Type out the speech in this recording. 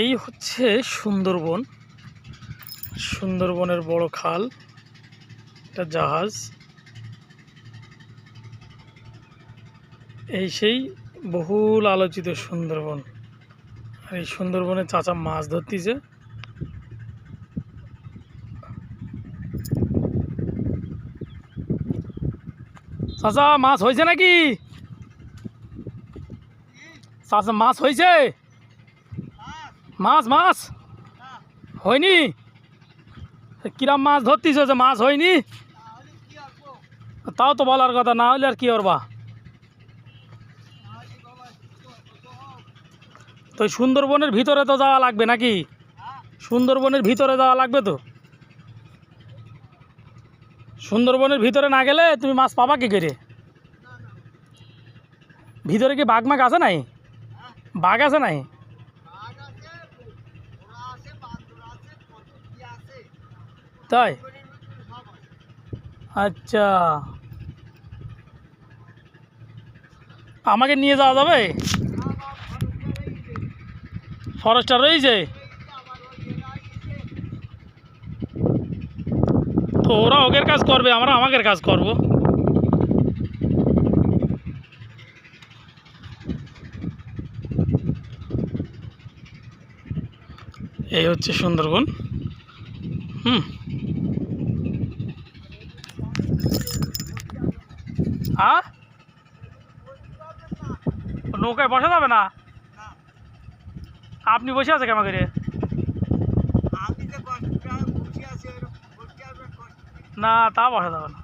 এই হচ্ছে সুন্দরবন। সুন্দরবনের বড় খাল, একটা জাহাজ। এই সেই বহুল আলোচিত সুন্দরবন। আর এই সুন্দরবনে চাচা মাছ ধরতেছে। চাচা মাছ হয়েছে নাকি? চাচা মাছ হয়েছে? মাছ মাছ হয়নি? কিরাম মাছ ধরতেছ যে মাছ হয়নি? তাও তো বলার কথা, না হলে আর কি করবা? তো সুন্দরবনের ভিতরে তো যাওয়া লাগবে নাকি? সুন্দরবনের ভিতরে যাওয়া লাগবে তো। সুন্দরবনের ভিতরে না গেলে তুমি মাছ পাবা কি করে? ভিতরে কি বাঘ মাঘ আছে নাই? বাঘ আছে নাই? তাই? আচ্ছা, আমাকে নিয়ে যাওয়া যাবে? ফরেস্টার রয়েছে তো, ওরা ওদের কাজ করবে, আমরা আমাদের কাজ করব। এই হচ্ছে সুন্দরবন। হ্যাঁ, নৌকায় বসা যাবে না? আপনি বসে আছে কেমন করে? না, তা বসা যাবে না।